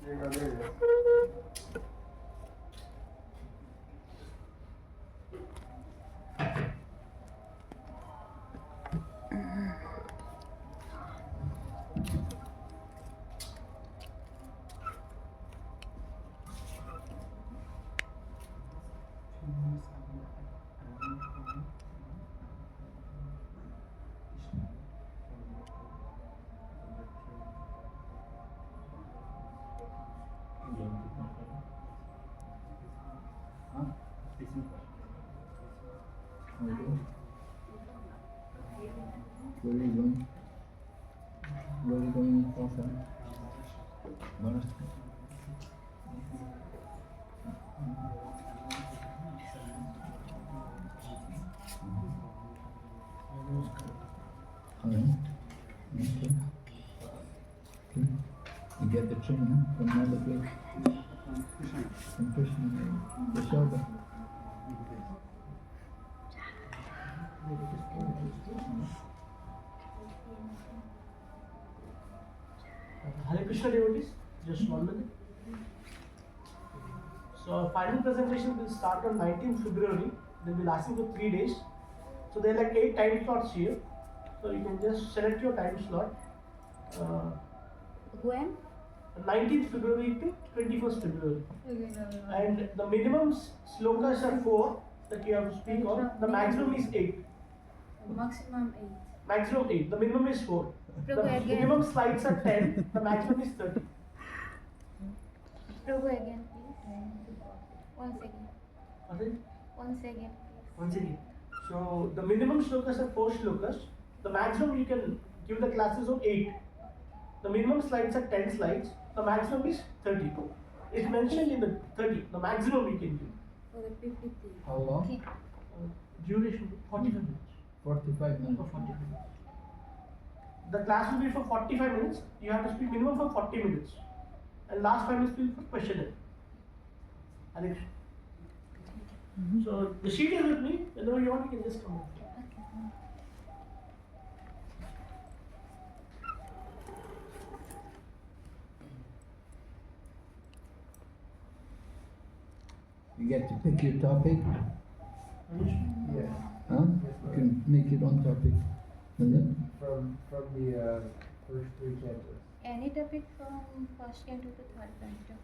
Where are you going? Where are you going, Prophet? Where? Alright. Okay. Okay. You get the train, huh? From another place? From Krishna. The shoulder. Hare Krishna devotees, just 1 minute. So final presentation will start on 19th February. They'll be lasting for 3 days. So there are like 8 time slots here. So you can just select your time slot. When? 19th February to 21st February. And the minimum slokas are 4 that you have to speak on. The maximum is 8. Maximum 8. Maximum 8. The minimum is 4. The minimum slides are 10. The maximum is 30. Prabhu again, please. Once again. What is it? Once again, please. Once again. So the minimum slokas are 4 slokas. The maximum you can give the classes of 8. The minimum slides are 10 slides. The maximum is 30. It's mentioned in the 30. The maximum we can give. Okay, 53. How long? Okay. Duration 45 minutes. 45 minutes. For 45 minutes. The class will be for 45 minutes. You have to speak minimum for 40 minutes. And last 5 minutes will be for question. Alex. So the sheet is with me. Whenever you want, you can just come out. You get to pick your topic. Yeah. Huh? You can make it on topic. Is it? From the first 3 cantos. Any topic from first canto to third canto.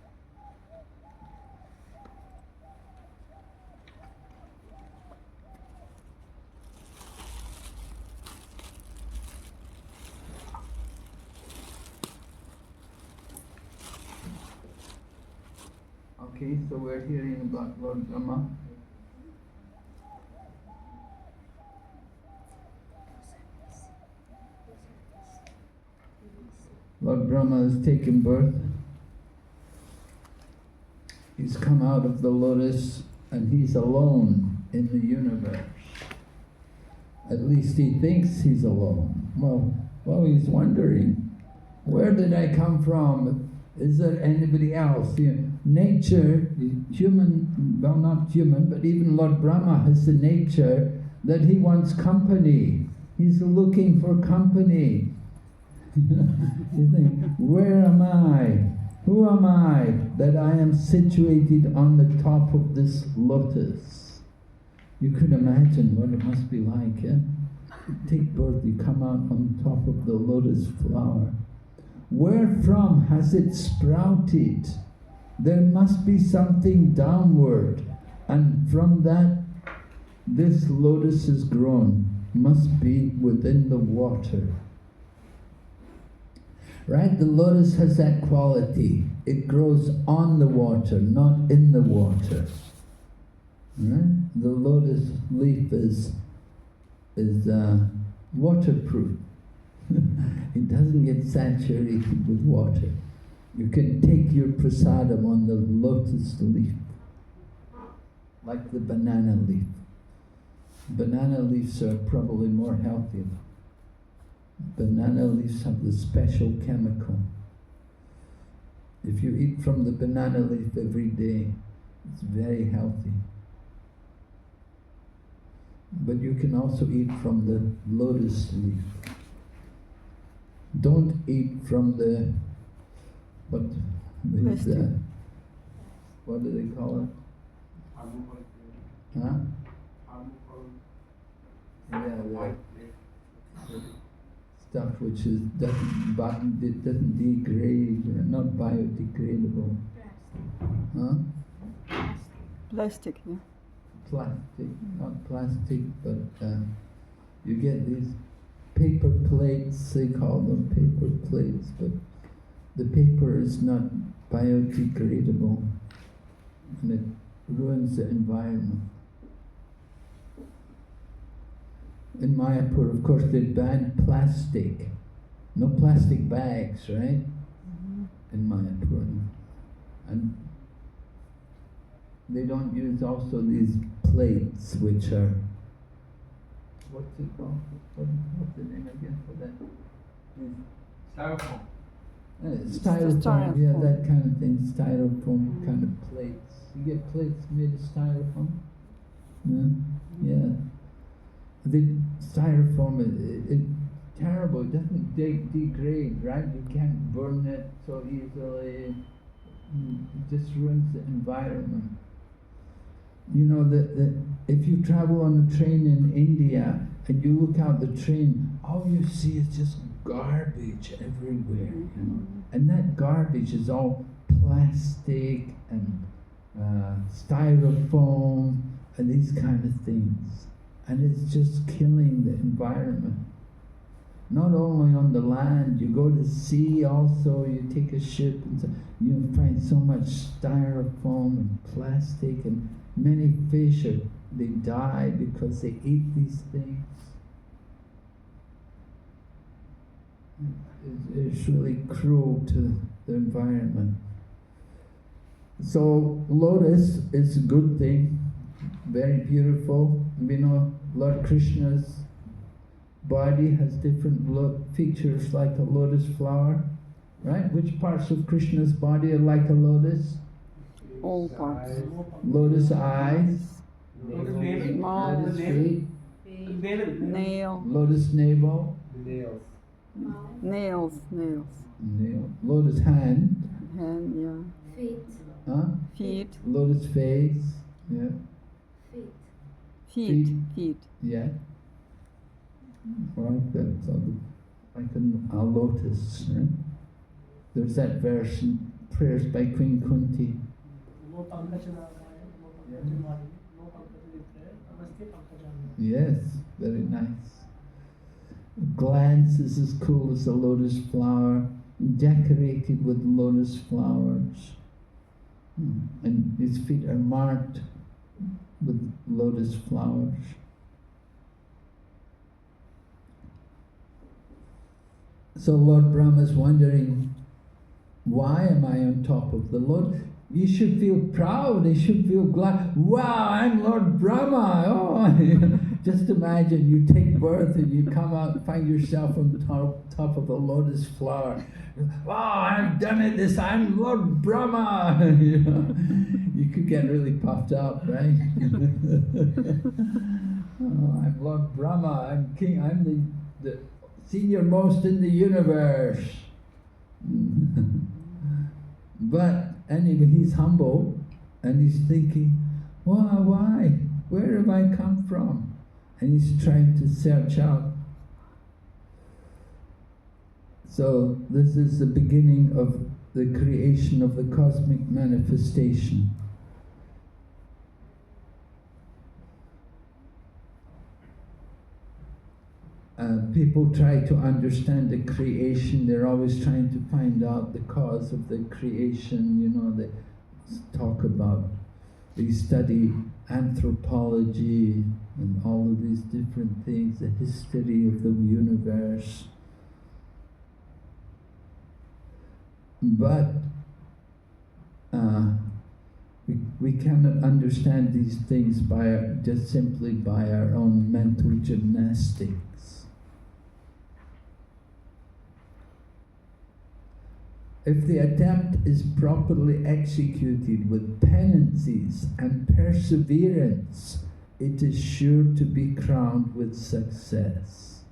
Okay, so we're hearing about Lord Brahma. Lord Brahma has taken birth. He's come out of the lotus and he's alone in the universe. At least he thinks he's alone. Well, he's wondering, where did I come from? Is there anybody else? Nature, human, well not human, but even Lord Brahma has the nature that he wants company. He's looking for company. You think, where am I? Who am I that I am situated on the top of this lotus? You could imagine what it must be like, eh? Take birth, you come out on top of the lotus flower. Where from has it sprouted? There must be something downward, and from that this lotus is grown. Must be within the water. Right? The lotus has that quality. It grows on the water, not in the water. Right? The lotus leaf is waterproof. It doesn't get saturated with water. You can take your prasadam on the lotus leaf, like the banana leaf. Banana leaves are probably more healthy. Banana leaves have the special chemical. If you eat from the banana leaf every day, it's very healthy. But you can also eat from the lotus leaf. Don't eat from the, These, Plastic. what do they call it? Huh? Yeah, the stuff which is doesn't degrade, not biodegradable. Huh? Plastic, yeah. Plastic, not plastic, but you get these paper plates, they call them paper plates, but the paper is not biodegradable and it ruins the environment. In Mayapur, of course, they banned plastic. No plastic bags, right? In Mayapur. And they don't use also these plates which are, what's it called? What's the name again for that? Styrofoam. Styrofoam, Styrofoam. yeah, that kind of thing, styrofoam kind of plates. You get plates made of styrofoam? Yeah. The styrofoam, it's terrible, it doesn't degrade, right? You can't burn it so easily. It just ruins the environment. You know, if you travel on a train in India and you look out the train, all you see is just garbage everywhere, you know. And that garbage is all plastic and styrofoam and these kind of things. And it's just killing the environment. Not only on the land, you go to sea also, you take a ship and you find so much styrofoam and plastic, and many fish, they die because they eat these things. It's really cruel to the environment. So lotus is a good thing, very beautiful. We know Lord Krishna's body has different features like a lotus flower, right? Which parts of Krishna's body are like a lotus? All parts. Lotus eyes, Mouth, lotus feet, nail, lotus navel, Nails. nails, lotus hand, hand, yeah. Feet. huh? Feet, Lotus face, yeah, feet. yeah. Like that, so like a lotus, right? There's that verse in prayers by Queen Kunti. Yes, very nice. Glance is as cool as a lotus flower, decorated with lotus flowers. And his feet are marked with lotus flowers. So Lord Brahma is wondering, why am I on top of the lotus? You should feel proud, you should feel glad. Wow, I'm Lord Brahma! Oh, just imagine you take birth and you come out and find yourself on the top of a lotus flower. Wow, I've done it, I'm Lord Brahma! You know, you could get really puffed up, right? Oh, I'm Lord Brahma, I'm king, I'm the senior most in the universe. But anyway, he's humble and he's thinking, why? Where have I come from? And he's trying to search out. So this is the beginning of the creation of the cosmic manifestation. People try to understand the creation, they're always trying to find out the cause of the creation, you know, they talk about, they study anthropology and all of these different things, the history of the universe. But we cannot understand these things just simply by our own mental gymnastics. If the attempt is properly executed with penances and perseverance, it is sure to be crowned with success.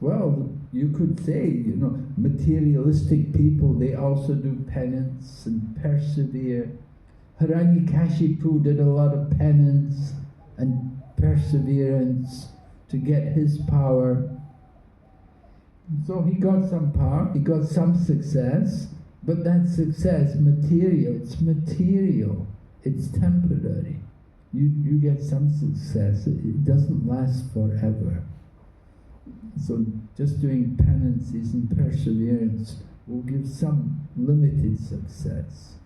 Well, you could say, you know, materialistic people, they also do penance and persevere. Hiranyakashipu did a lot of penance and perseverance to get his power. So he got some power, he got some success, but that success, material, it's temporary. You get some success, it doesn't last forever. So just doing penances and perseverance will give some limited success.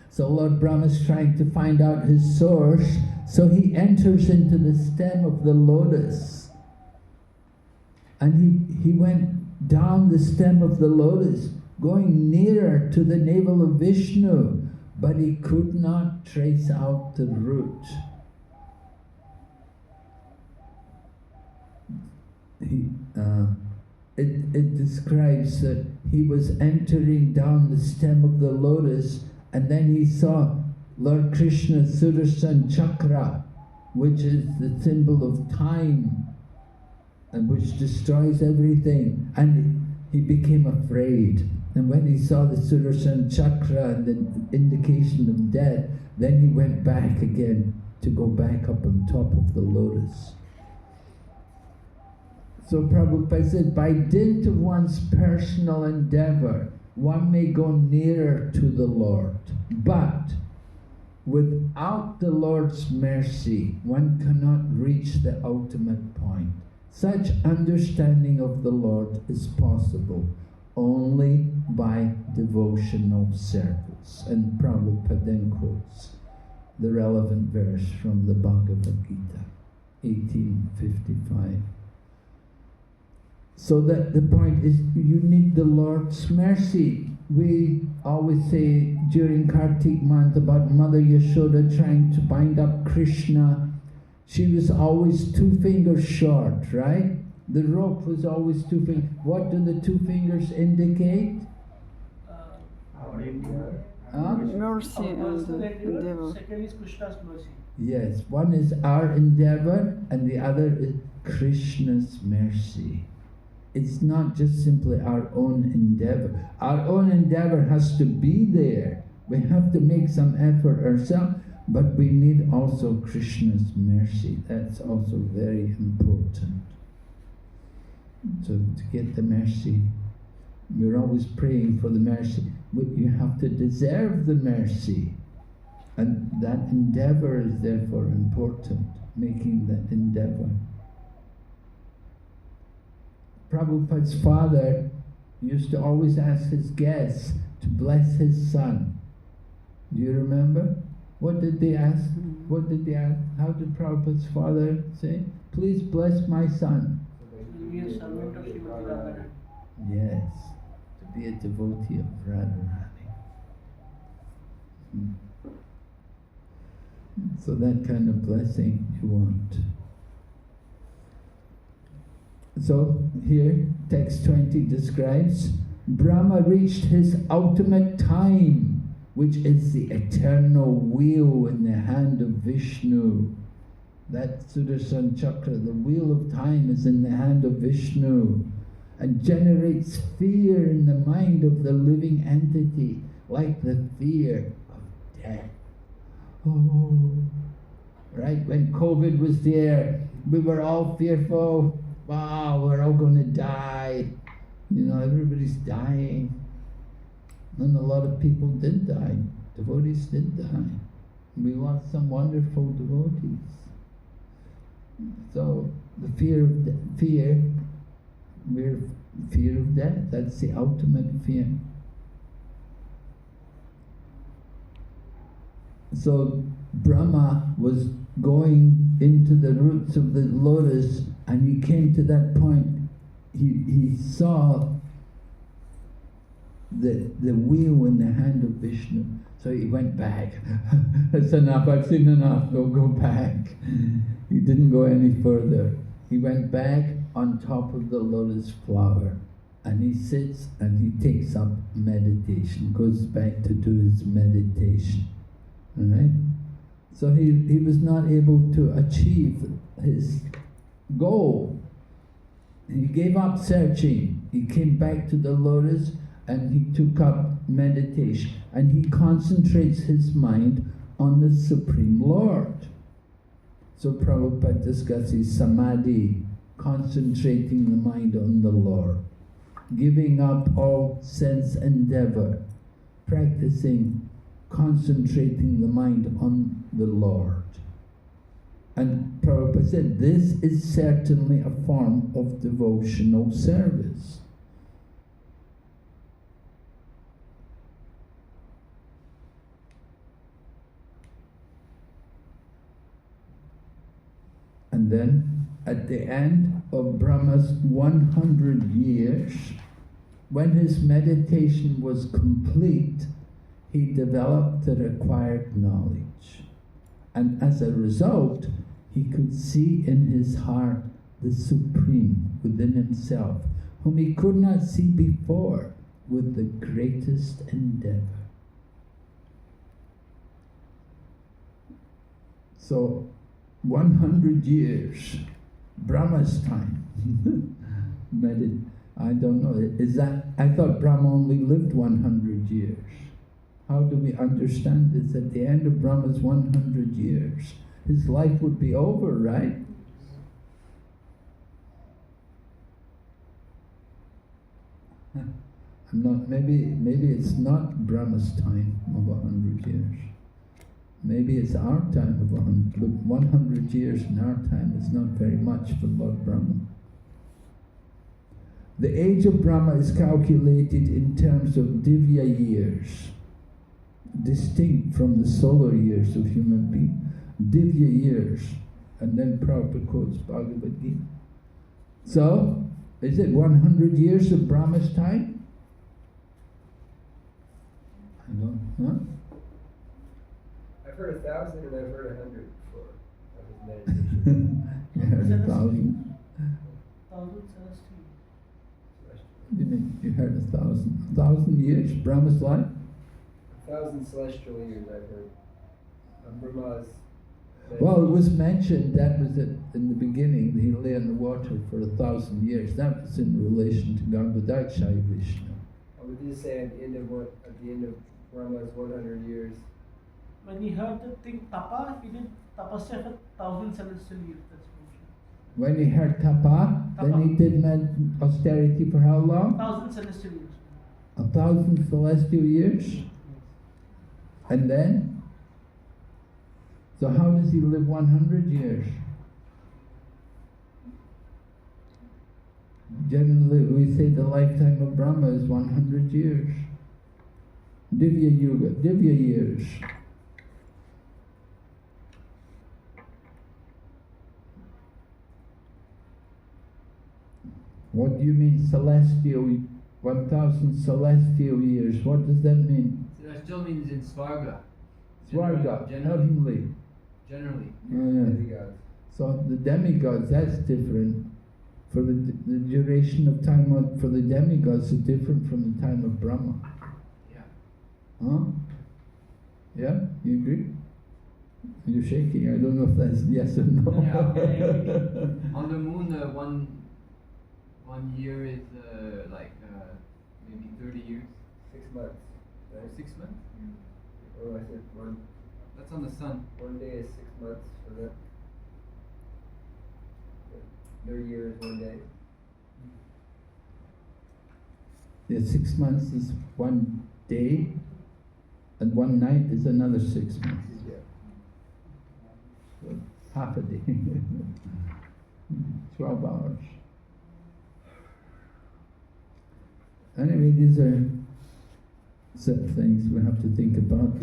So Lord Brahma is trying to find out his source, so he enters into the stem of the lotus. And he went down the stem of the lotus, going nearer to the navel of Vishnu, but he could not trace out the root. It describes that he was entering down the stem of the lotus, and then he saw Lord Krishna's Sudarshan Chakra, which is the symbol of time, and which destroys everything, and he became afraid. And when he saw the Sudarshan Chakra and the indication of death, then he went back again to go back up on top of the lotus. So Prabhupada said, by dint of one's personal endeavor, one may go nearer to the Lord, but without the Lord's mercy, one cannot reach the ultimate point. Such understanding of the Lord is possible only by devotional service. And Prabhupada then quotes the relevant verse from the Bhagavad Gita, 1855. So that the point is, you need the Lord's mercy. We always say during Kartik month about Mother Yashoda trying to bind up Krishna. She was always 2 fingers short, right? The rope was always 2 fingers. What do the 2 fingers indicate? Mercy and endeavor. Second is Krishna's mercy. Yes, one is our endeavor and the other is Krishna's mercy. It's not just simply our own endeavor. Our own endeavor has to be there. We have to make some effort ourselves, but we need also Krishna's mercy. That's also very important. So to get the mercy, we're always praying for the mercy. But you have to deserve the mercy. And that endeavor is therefore important, making that endeavor. Prabhupada's father used to always ask his guests to bless his son. Do you remember? What did they ask? What did they ask? How did Prabhupada's father say? Please bless my son. Be a servant of Srimati Radharani. Yes, to be a devotee of Radharani. So that kind of blessing you want. So here, text 20 describes, Brahma reached his ultimate time, which is the eternal wheel in the hand of Vishnu. That Sudarshan Chakra, the wheel of time, is in the hand of Vishnu and generates fear in the mind of the living entity, like the fear of death. Oh, right? When COVID was there, we were all fearful. Wow, we're all going to die. You know, everybody's dying. And a lot of people did die. Devotees did die. We lost some wonderful devotees. So the fear of fear of death. That's the ultimate fear. So Brahma was going into the roots of the lotus, and he came to that point. He saw the wheel in the hand of Vishnu. So he went back. That's enough, I've seen enough, don't go back. He didn't go any further. He went back on top of the lotus flower, and he sits and he takes up meditation, goes back to do his meditation. Alright? So he was not able to achieve his goal. he gave up searching. He came back to the lotus and he took up meditation. And he concentrates his mind on the Supreme Lord. So Prabhupada discusses samadhi, concentrating the mind on the Lord, giving up all sense endeavor, practicing concentrating the mind on the Lord. And Prabhupada said, this is certainly a form of devotional service. And then, at the end of Brahma's 100 years, when his meditation was complete, he developed the required knowledge. And as a result, he could see in his heart the Supreme within himself, whom he could not see before with the greatest endeavor. So, 100 years, Brahma's time. I don't know, is that, I thought Brahma only lived 100 years. How do we understand this? At the end of Brahma's 100 years, his life would be over, right? Maybe it's not Brahma's time of 100 years. Maybe it's our time of 100, but 100 years in our time is not very much for Lord Brahma. The age of Brahma is calculated in terms of divya years, distinct from the solar years of human beings. Divya years, and then Prabhupada quotes Bhagavad Gita. So, is it 100 years of Brahma's time? I don't know. I've heard 1,000 and I've heard 100 before. That was meditation. You heard 1,000? 1,000 celestial. You mean you heard 1,000? 1,000 years, Brahma's life? 1,000 celestial years I've heard. Brahma's. Well, it was mentioned, that was in the beginning, he lay in the water for 1,000 years. That was in relation to Garbhodakshaya Vishnu. I would just say at the end of Brahma's 100 years. When he heard the thing tapa, he did tapasya for 1,000 celestial years. That's mentioned. When he heard tapa, then he did austerity for how long? 1,000 celestial years. 1,000 celestial years? And then? So how does he live 100 years? Generally, we say the lifetime of Brahma is 100 years. Divya Yuga, Divya years. What do you mean celestial, 1,000 celestial years? What does that mean? Celestial means in Svarga. Svarga, heavenly. Generally. Demigods. So the demigods, that's different. For the duration of time for the demigods is different from the time of Brahma. Yeah. Huh? Yeah? You agree? You're shaking. I don't know if that's yes or no. Yeah. On the moon, one year is maybe 30 years. 6 months. Right? 6 months? Or I said one. That's on the sun. One day is 6 months for that. Their year is 1 day. Yeah, 6 months is 1 day, and 1 night is another 6 months. Yeah. So half a day. 12 hours. Anyway, these are set things we have to think about.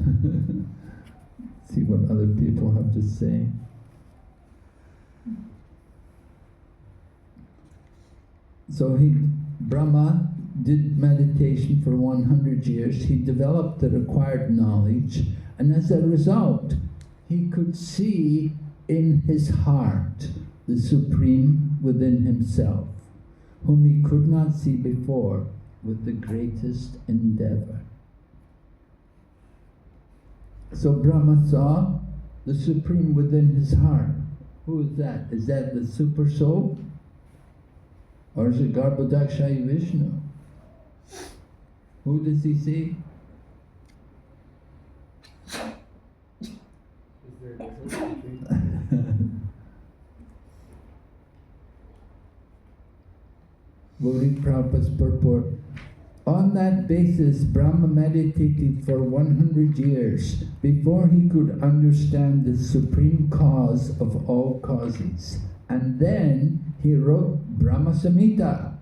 See what other people have to say. So Brahma did meditation for 100 years. He developed the required knowledge, and as a result, he could see in his heart the Supreme within himself, whom he could not see before with the greatest endeavor. So Brahma saw the Supreme within his heart. Who is that? Is that the Super Soul? Or is it Garbhodakshaya Vishnu? Who does he see? Is there a difference between? We'll read Prabhupada's purport. On that basis, Brahma meditated for 100 years before he could understand the supreme cause of all causes. And then he wrote Brahma Samhita.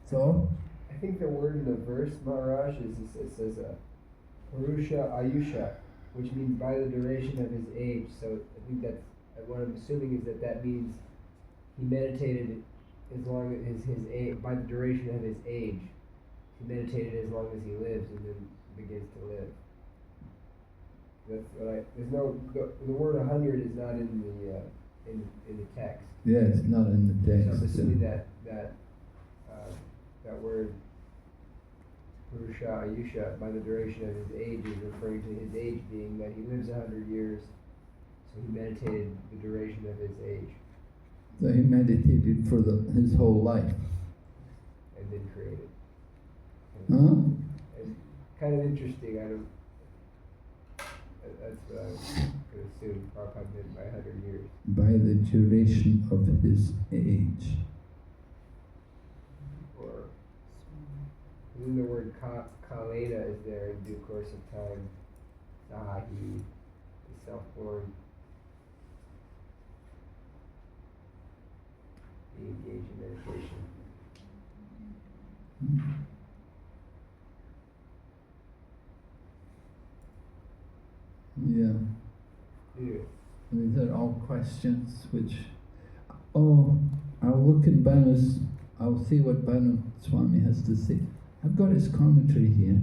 So, I think the word in the verse, Maharaj, it says Purusha Ayusha, which means by the duration of his age. So I think that's, what I'm assuming is that means he meditated as long as his age, by the duration of his age. He meditated as long as he lives and then begins to live. That's what there's no, the word 100 is not in the text. yes, not in the So I'm text. assuming that word Purusha Ayusha, by the duration of his age, is referring to his age being that he lives 100 years, so he meditated the duration of his age So he meditated for his whole life. and then created. Huh? It's kind of interesting. That's what I could assume Prabhupada meant by 100 years. By the duration of his age. Or even the word kalena is there in due course of time. Sahi, the self-born. Be engaged in meditation. Yeah. Yeah. These are all questions which... Oh, I'll look in Banu's... I'll see what Banu Swami has to say. I've got his commentary here.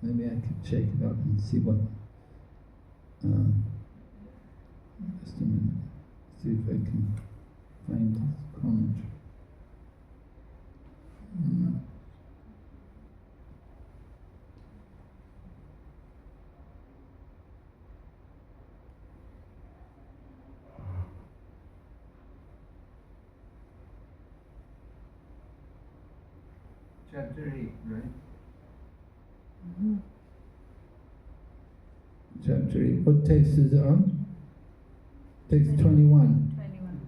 Maybe I could check it out and see what... just a minute. See if I can find his commentary. Chapter 8, right? Chapter 8. What text is it on? Text 21. 21.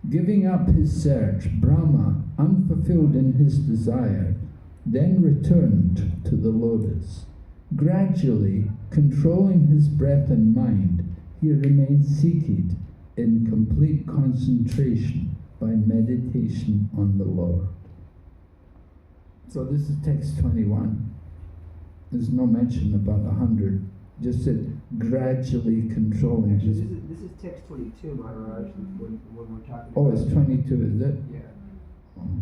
Giving up his search, Brahma, unfulfilled in his desire, then returned to the lotus. Gradually, controlling his breath and mind, he remained seated in complete concentration by meditation on the Lord. So this is text 21. There's no mention about 100. Just said gradually controlling Actually, his... this is text 22, Maharaj, when we're talking Oh, about... it's 22, is it? Yeah.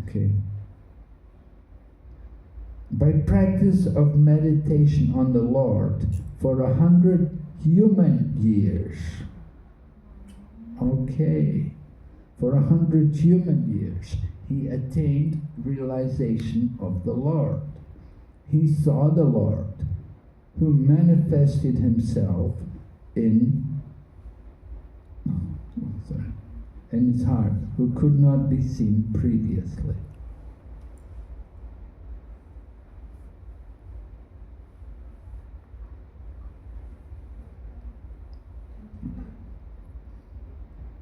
Okay. By practice of meditation on the Lord for 100 human years. Okay. For 100 human years, he attained realization of the Lord. He saw the Lord, who manifested himself in his heart, who could not be seen previously.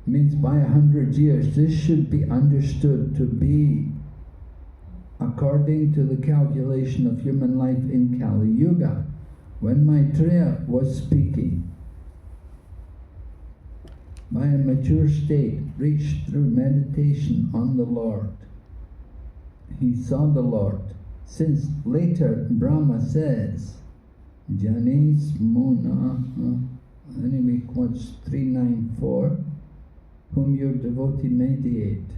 Means by 100 years, this should be understood to be according to the calculation of human life in Kali Yuga. When Maitreya was speaking, by a mature state, reached through meditation on the Lord, he saw the Lord. Since later Brahma says, Janis Mona, anyway, quotes 394, whom your devotee mediate.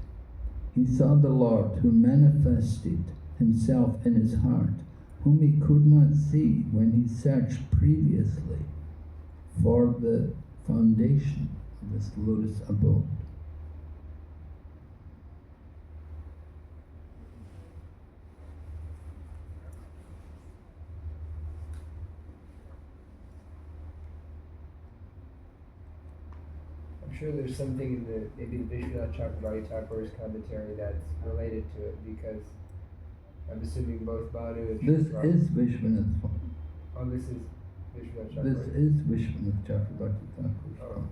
He saw the Lord who manifested himself in his heart, whom he could not see when he searched previously for the foundation of this lotus abode. I'm sure there's something in the maybe the Vishwanath Chakravarti Thakur's commentary that's related to it, because I'm assuming both Bhanu and This Chakravarti. is Vishwanath. Oh, this is Vishwanath This Chakravarti. is Vishwanath Chakravarti Thakur's. Oh.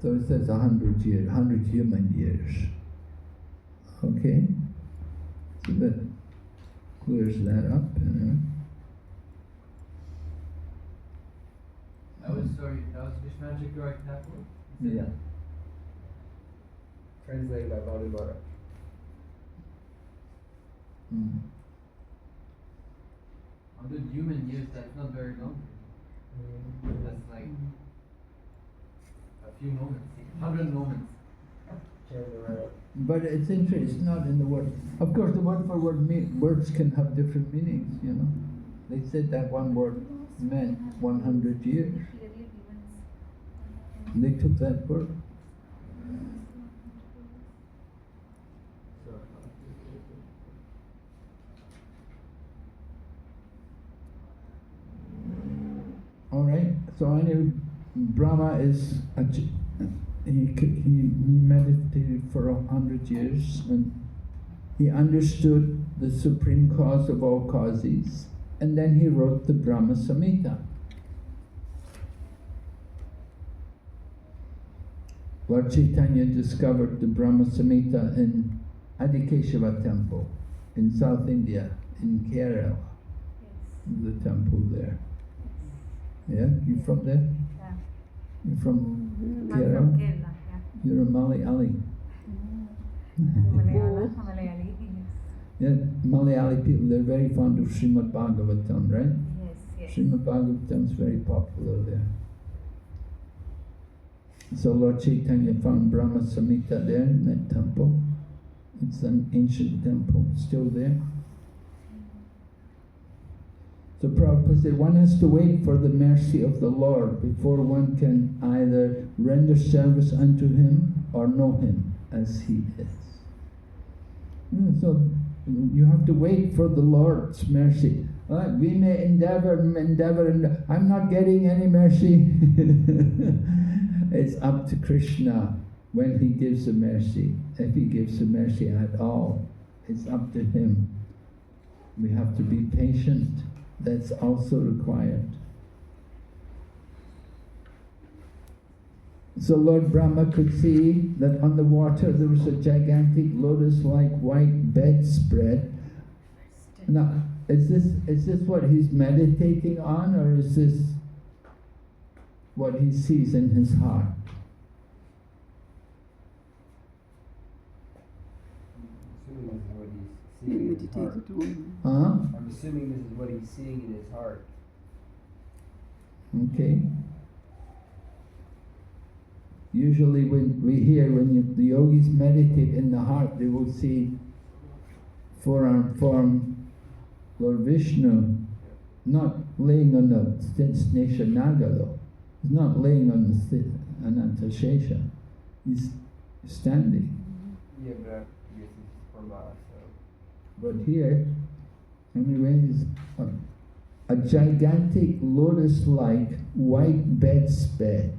So it says 100 years, 100 human years. Okay? So that clears that up. That was Vishwanath Chakravarti Thakur? Yeah. Translated by Bhanu Maharaj. Mm. 100 human years, that's not very long. That's like a few moments, 100 moments. But it's interesting, it's not in the word. Of course, the word for word words can have different meanings, you know. They said that one word meant 100 years. And they took that word. All right. So I knew Brahma is he meditated for 100 years, and he understood the supreme cause of all causes, and then he wrote the Brahma Samhita. Lord Chaitanya discovered the Brahma Samhita in Adikeshava temple in South India, in Kerala. The temple there. Yeah, you from there? Yeah. You from I'm Kerala? from Kerala, yeah. You're a Malayali. Malayali, Yeah, Malayali people, they're very fond of Srimad Bhagavatam, right? yes, yes. Srimad Bhagavatam is very popular there. So Lord Chaitanya found Brahma Samhita there in that temple. It's an ancient temple, still there. So Prabhupada said one has to wait for the mercy of the Lord before one can either render service unto Him or know Him as He is. So you have to wait for the Lord's mercy. We may endeavor, and I'm not getting any mercy. It's up to Krishna when He gives the mercy. If He gives the mercy at all, it's up to Him. We have to be patient. That's also required. So Lord Brahma could see that on the water there was a gigantic lotus-like white bedspread. Now, is this what he's meditating on, or is this what he sees in his heart? I'm assuming this is what he's seeing in his heart. Meditated on. Huh? I'm assuming this is what he's seeing in his heart. Okay. Usually when the yogis meditate in the heart, they will see forearm form Lord Vishnu, not laying on the Snesha Naga though. He's not laying on the Anantashesha. He's standing. Yeah, but I guess it's Brahma, so. But here, anyway, is a gigantic lotus-like white bedspread,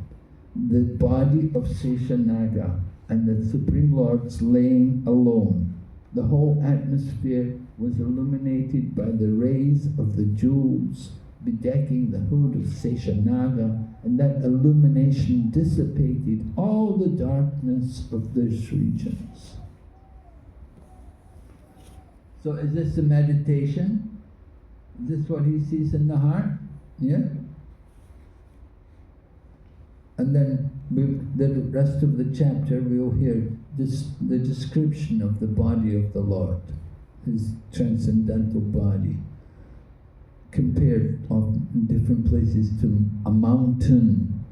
the body of Seshanaga, and the Supreme Lord's laying alone. The whole atmosphere was illuminated by the rays of the jewels bedecking the hood of Seshanaga, and that illumination dissipated all the darkness of those regions. So is this a meditation? Is this what he sees in the heart? Yeah? And then the rest of the chapter we'll hear the description of the body of the Lord, His transcendental body, compared in different places to a mountain,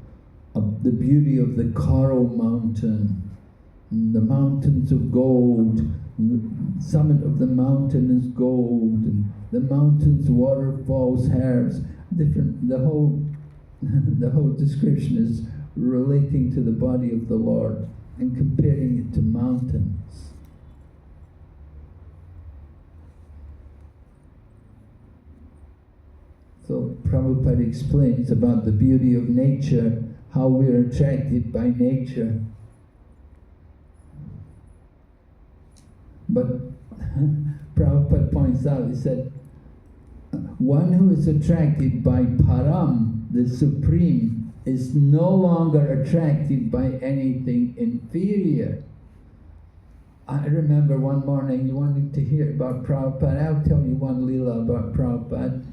the beauty of the coral mountain, and the mountains of gold, The summit of the mountain is gold, and the mountains, waterfalls, herbs, different. The whole description is relating to the body of the Lord and comparing it to mountains. So Prabhupada explains about the beauty of nature, how we're attracted by nature. But Prabhupada points out, he said, one who is attracted by Param, the Supreme, is no longer attracted by anything inferior. I remember one morning you wanted to hear about Prabhupada. I'll tell you one lila about Prabhupada.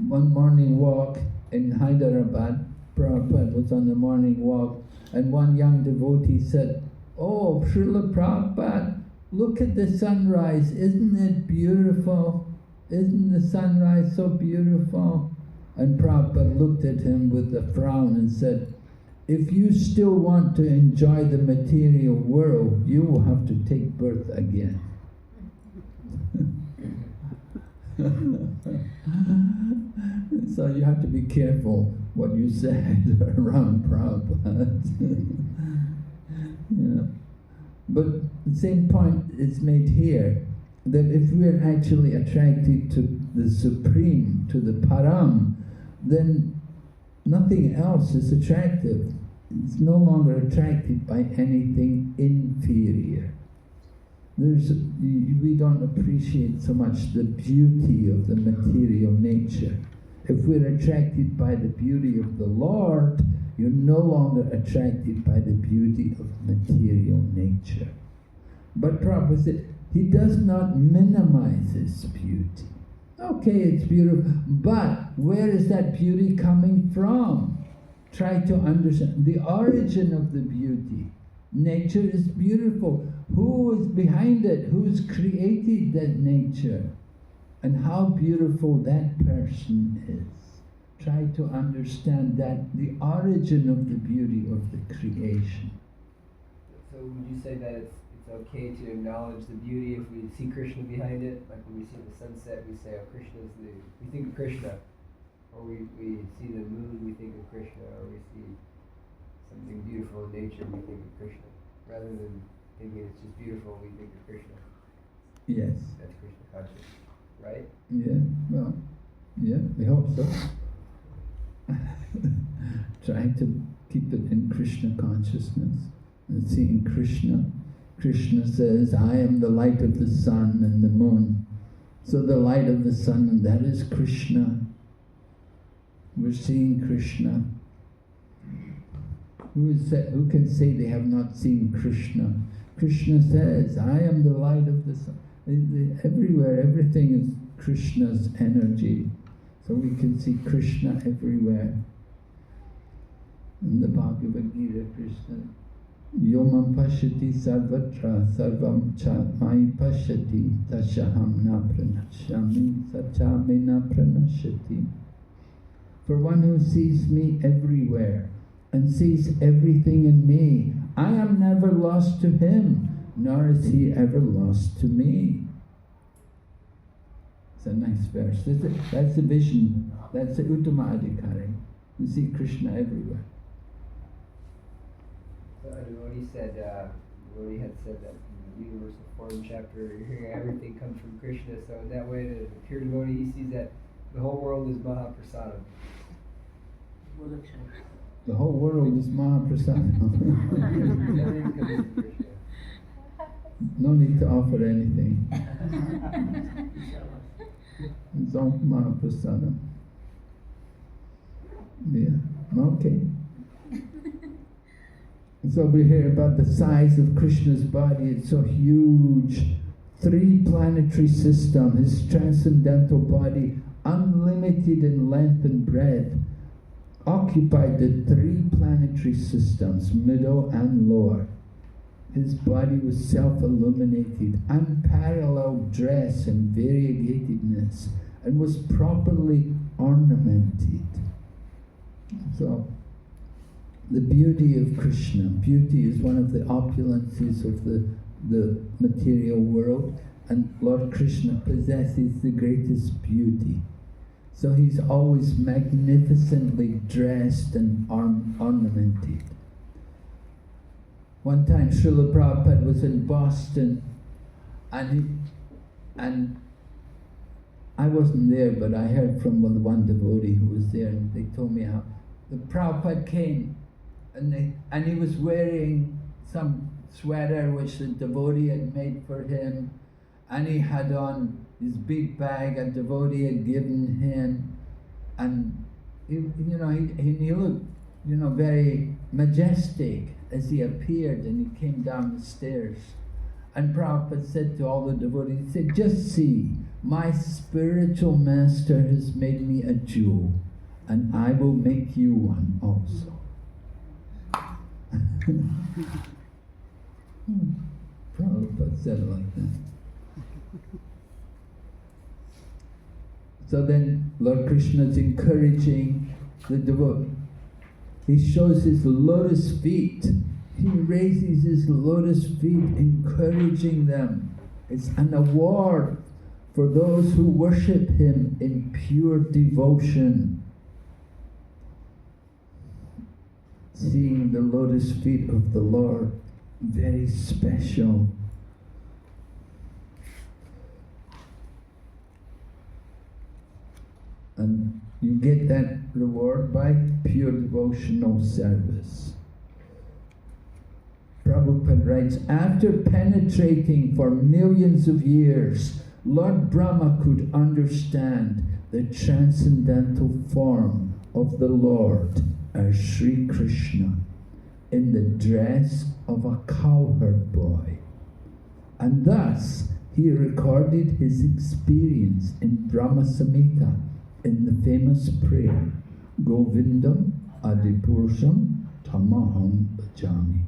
One morning walk in Hyderabad, Prabhupada was on the morning walk, and one young devotee said, "Oh, Srila Prabhupada, look at the sunrise, isn't it beautiful? Isn't the sunrise so beautiful?" And Prabhupada looked at him with a frown and said, "If you still want to enjoy the material world, you will have to take birth again." So you have to be careful what you said around Prabhupada. You know. But the same point is made here, that if we're actually attracted to the Supreme, to the Param, then nothing else is attractive. It's no longer attracted by anything inferior. We don't appreciate so much the beauty of the material nature. If we're attracted by the beauty of the Lord, you're no longer attracted by the beauty of material nature. But Prabhupada said, he does not minimize its beauty. Okay, it's beautiful, but where is that beauty coming from? Try to understand the origin of the beauty. Nature is beautiful. Who is behind it? Who has created that nature? And how beautiful that person is. Try to understand that, the origin of the beauty of the creation. So would you say that it's okay to acknowledge the beauty if we see Krishna behind it? Like when we see the sunset, we say, oh, we think of Krishna. Or we see the moon, we think of Krishna. Or we see something beautiful in nature, we think of Krishna. Rather than thinking it's just beautiful, we think of Krishna. Yes. That's Krishna conscious, right? Yeah, well, yeah, we hope so. Trying to keep it in Krishna consciousness and seeing Krishna. Krishna says, I am the light of the sun and the moon. So the light of the sun, and that is Krishna. We're seeing Krishna. Who can say they have not seen Krishna? Krishna says, I am the light of the sun. Everywhere, everything is Krishna's energy. So we can see Krishna everywhere. In the Bhagavad Gita, Krishna, Yomam Pashati Sarvatra Sarvam Cha Mai Pashati Tashaham Na Pranashami Sachame Na Pranashati. For one who sees me everywhere and sees everything in me, I am never lost to him, nor is he ever lost to me. It's a nice verse. That's the vision. That's the Uttama Adhikari. You see Krishna everywhere. So Devotee said, Devotee had said that in the Universal Form chapter, you're hearing everything comes from Krishna. So in that way, the pure devotee, he sees that the whole world is Mahaprasadam. The whole world is Mahaprasadam. Everything comes from Krishna. No need to offer anything. It's all Mahaprasadam. Yeah, okay. So we hear about the size of Krishna's body. It's so huge. 3 planetary systems. His transcendental body, unlimited in length and breadth, occupied the 3 planetary systems, middle and lower. His body was self-illuminated, unparalleled dress and variegatedness, and was properly ornamented. So, the beauty of Krishna. Beauty is one of the opulences of the the material world, and Lord Krishna possesses the greatest beauty. So he's always magnificently dressed and ornamented. One time Srila Prabhupada was in Boston, and I wasn't there, but I heard from one devotee who was there, and they told me how the Prabhupada came, and he was wearing some sweater which the devotee had made for him, and he had on his big bag a devotee had given him, and he looked, very majestic as he appeared, and he came down the stairs. And Prabhupada said to all the devotees, he said, just see, my spiritual master has made me a jewel, and I will make you one also. Prabhupada said it like that. So then Lord Krishna is encouraging the devotee. He shows his lotus feet. He raises his lotus feet, encouraging them. It's an award for those who worship him in pure devotion. Seeing the lotus feet of the Lord, very special. And you get that reward by pure devotional service. Prabhupada writes, after penetrating for millions of years, Lord Brahma could understand the transcendental form of the Lord as Sri Krishna in the dress of a cowherd boy. And thus he recorded his experience in Brahma Samhita in the famous prayer, Govindam Adipurusham Tamaham Bhajami.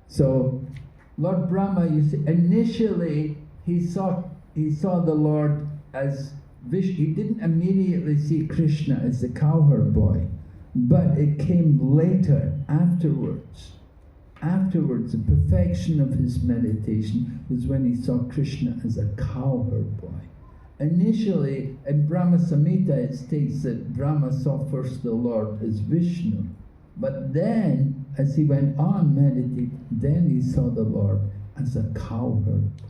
So, Lord Brahma, you see, initially he saw the Lord as Vishnu. He didn't immediately see Krishna as the cowherd boy, but it came later, afterwards. Afterwards, the perfection of his meditation was when he saw Krishna as a cowherd boy. Initially, in Brahma Samhita, it states that Brahma saw first the Lord as Vishnu. But then, as he went on meditating, then he saw the Lord as a cowherd boy.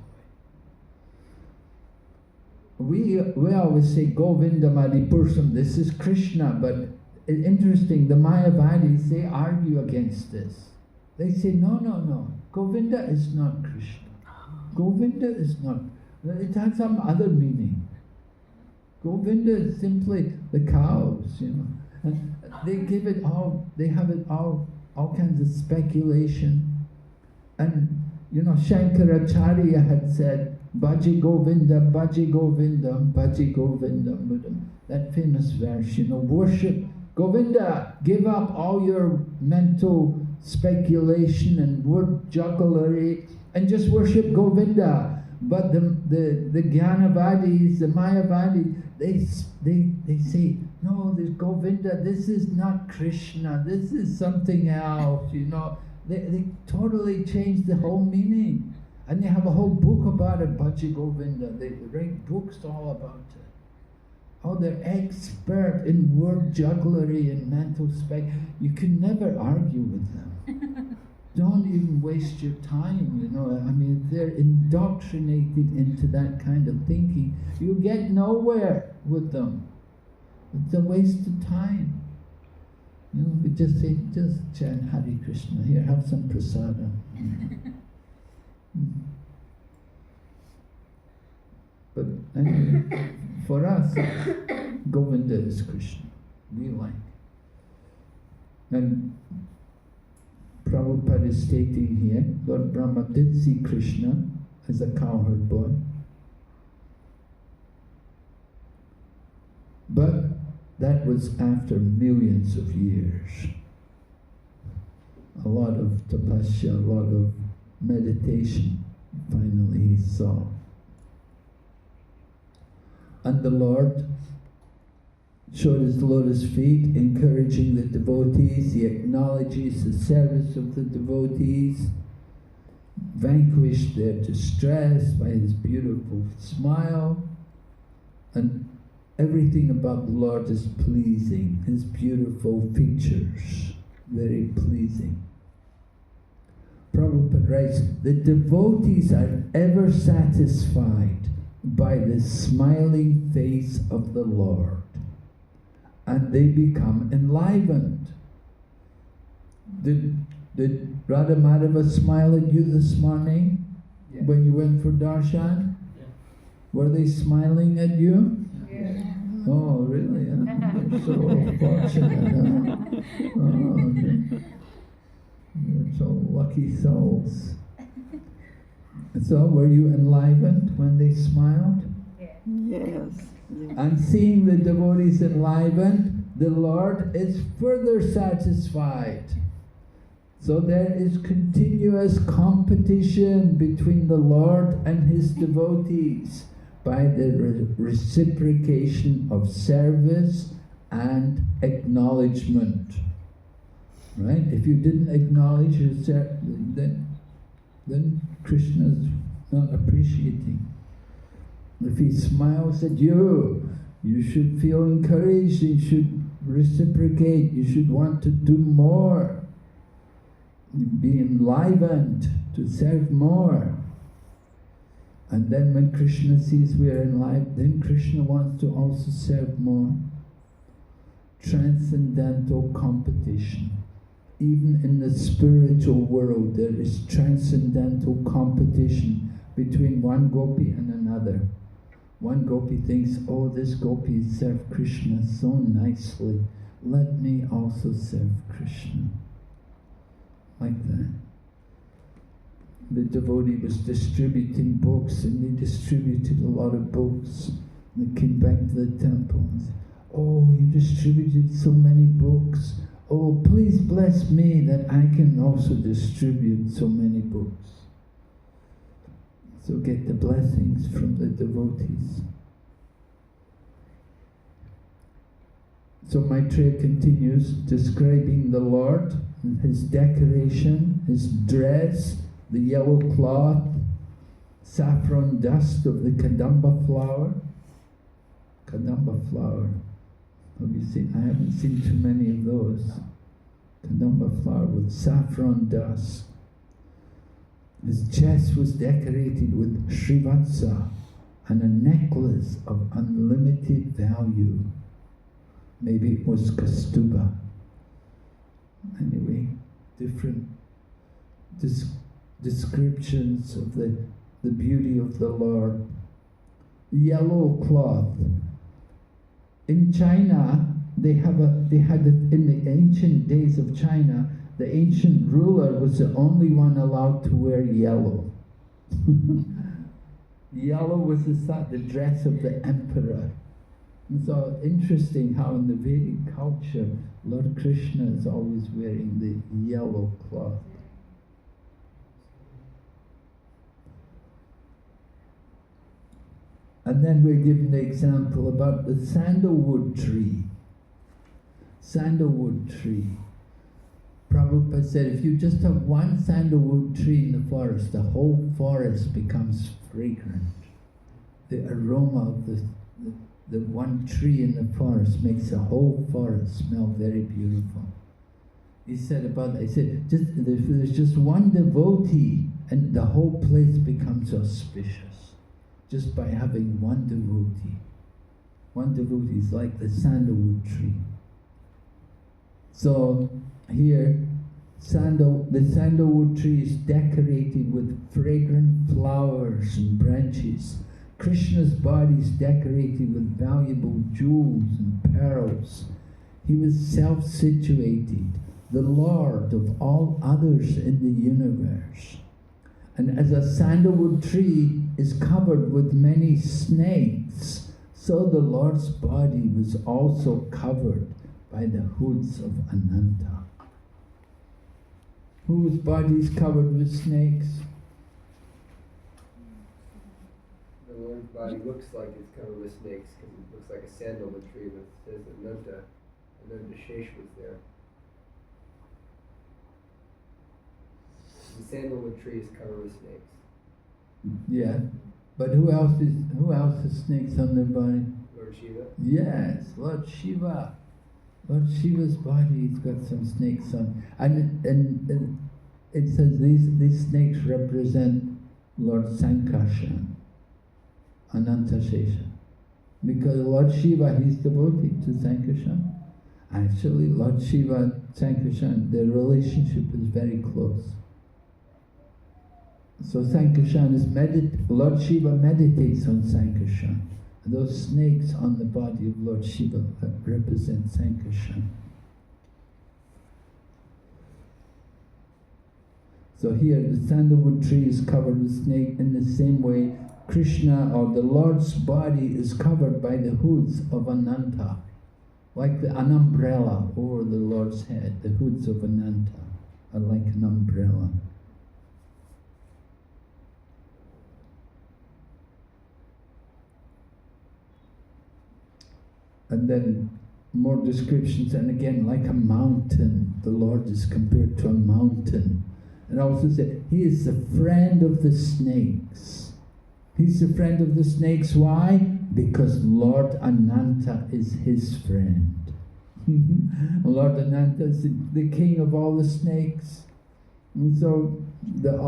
We always say, Govindam Adipurusham, this is Krishna, but it's interesting, the Mayavadis, they argue against this. They say, no, Govinda is not Krishna. Govinda is not, it has some other meaning. Govinda is simply the cows, And they give it all, they have it all kinds of speculation. And, Shankaracharya had said, Bhaji Govinda, Bhaji Govindam, Bhaji Govindam. That famous verse, worship Govinda, give up all your mental speculation and word jugglery and just worship Govinda. But the Jnanavadis, the Mayavadis, they say, no, this Govinda, this is not Krishna, this is something else, They totally changed the whole meaning. And they have a whole book about it, Bhaji Govinda. They write books all about it. Oh, they're expert in word jugglery and mental spec. You can never argue with them. Don't even waste your time, if they're indoctrinated into that kind of thinking, you get nowhere with them. It's a waste of time. We just say, just chant Hare Krishna. Here, have some prasada. But anyway, for us, Govinda is Krishna. We like. And Prabhupada is stating here, Lord Brahma did see Krishna as a cowherd boy. But that was after millions of years. A lot of tapasya, a lot of meditation, finally he saw. And the Lord showed his lotus feet, encouraging the devotees. He acknowledges the service of the devotees, vanquished their distress by his beautiful smile, and everything about the Lord is pleasing. His beautiful features, very pleasing. Prabhupada writes, the devotees are ever satisfied by the smiling face of the Lord, and they become enlivened. Did Radha Madhava smile at you this morning when you went for darshan? Yeah. Were they smiling at you? Yeah. Oh, really? Huh? You're so fortunate. Huh? Oh, you're so lucky souls. So, were you enlivened when they smiled? Yeah. Yes. Yes. And seeing the devotees enlivened, the Lord is further satisfied. So there is continuous competition between the Lord and his devotees by the reciprocation of service and acknowledgement. Right? If you didn't acknowledge your then Krishna's not appreciating. If he smiles at you, you should feel encouraged, you should reciprocate, you should want to do more, be enlivened to serve more. And then when Krishna sees we are enlivened, then Krishna wants to also serve more. Transcendental competition. Even in the spiritual world, there is transcendental competition between one gopi and another. One gopi thinks, oh, this gopi served Krishna so nicely, let me also serve Krishna. Like that. The devotee was distributing books, and they distributed a lot of books. They came back to the temple and said, oh, you distributed so many books. Oh, please bless me that I can also distribute so many books. So get the blessings from the devotees. So Maitreya continues describing the Lord, his decoration, his dress, the yellow cloth, saffron dust of the Kadamba flower. Kadamba flower. Have you seen? I haven't seen too many of those. Kadamba flower with saffron dust. His chest was decorated with Srivatsa and a necklace of unlimited value. Maybe it was Kastuba. Anyway, different descriptions of the beauty of the Lord. Yellow cloth. In China, in the ancient days of China, the ancient ruler was the only one allowed to wear yellow. Yellow was the dress of the emperor. And so interesting how in the Vedic culture, Lord Krishna is always wearing the yellow cloth. And then we're given the example about the sandalwood tree. Sandalwood tree. Prabhupada said if you just have one sandalwood tree in the forest, the whole forest becomes fragrant. The aroma of the one tree in the forest makes the whole forest smell very beautiful. He said about that, he said, there's just one devotee and the whole place becomes auspicious. Just by having one devotee. One devotee is like the sandalwood tree. So here, the sandalwood tree is decorated with fragrant flowers and branches. Krishna's body is decorated with valuable jewels and pearls. He was self-situated, the Lord of all others in the universe. And as a sandalwood tree is covered with many snakes, so the Lord's body was also covered by the hoods of Ananta. Whose body is covered with snakes? The Lord his body looks like it's covered with snakes because it looks like a sandalwood tree, but it says Ananta Shesh was there. The sandalwood tree is covered with snakes. Yeah, but who else has snakes on their body? Lord Shiva? Yes, Lord Shiva. Lord Shiva's body has got some snakes on, and it says these snakes represent Lord Sankarshan, Anantashesha, because Lord Shiva, he's devoted to Sankarshan. Actually, Lord Shiva and Sankarshan, their relationship is very close. So Sankarshan is Lord Shiva meditates on Sankarshan. Those snakes on the body of Lord Shiva represent Sankarshan. So here the sandalwood tree is covered with snake. In the same way, Krishna or the Lord's body is covered by the hoods of Ananta, like an umbrella over the Lord's head. The hoods of Ananta are like an umbrella. And then more descriptions, and again, like a mountain, the Lord is compared to a mountain. And also said, he is the friend of the snakes. He's the friend of the snakes. Why? Because Lord Ananta is his friend. Lord Ananta is the king of all the snakes. And so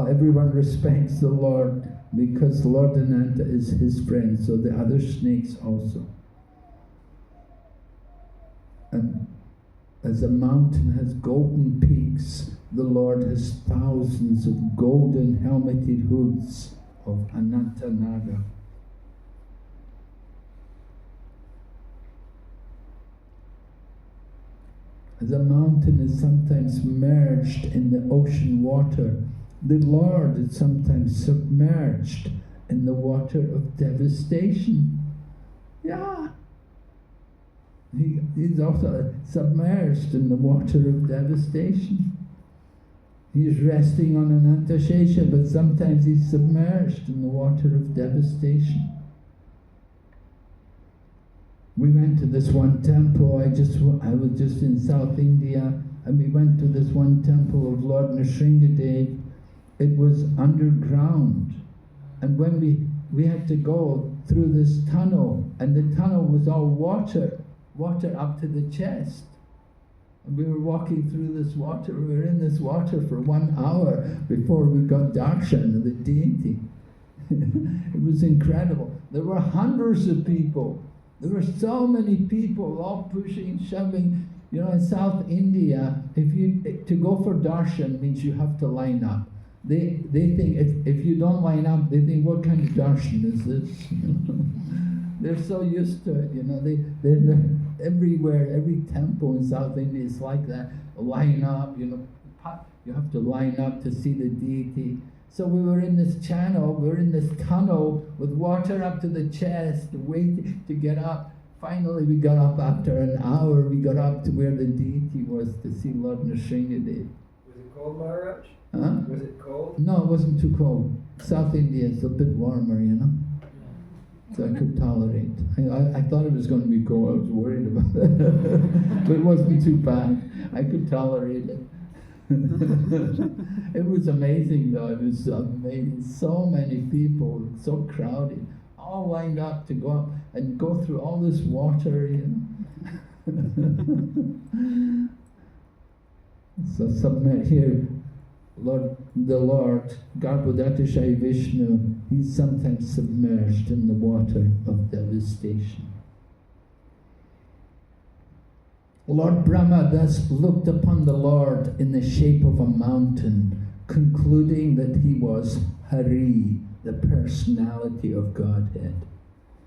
everyone respects the Lord because Lord Ananta is his friend. So the other snakes also. And as a mountain has golden peaks, the Lord has thousands of golden helmeted hoods of Ananta Naga. As a mountain is sometimes merged in the ocean water, the Lord is sometimes submerged in the water of devastation. Yeah. He's also submerged in the water of devastation. He's resting on Anantashesha, but sometimes he's submerged in the water of devastation. We went to this one temple, I was just in South India, and we went to this one temple of Lord Nrsingadev. It was underground, and when we had to go through this tunnel, and the tunnel was all water up to the chest. And we were walking through this water, we were in this water for 1 hour before we got darshan of the deity. It was incredible. There were hundreds of people. There were so many people, all pushing, shoving. You know, in South India, to go for darshan means you have to line up. They think if you don't line up, they think, what kind of darshan is this? They're so used to it, you know. They're everywhere, every temple in South India is like that. Line up, you know. You have to line up to see the deity. So we were in this channel, we were in this tunnel with water up to the chest, waiting to get up. Finally we got up after an hour, we got up to where the deity was to see Lord Nrsingadev. Was it cold, Maharaj? Huh? Was it cold? No, it wasn't too cold. South India is a bit warmer, you know. So I could tolerate. I thought it was going to be cold, I was worried about it. But it wasn't too bad. I could tolerate it. It was amazing though, it was amazing. So many people, so crowded, all lined up to go up and go through all this water, you know. So submit here, the Lord, Garbhodaka Shai Vishnu, he's sometimes submerged in the water of devastation. Lord Brahma thus looked upon the Lord in the shape of a mountain, concluding that he was Hari, the personality of Godhead.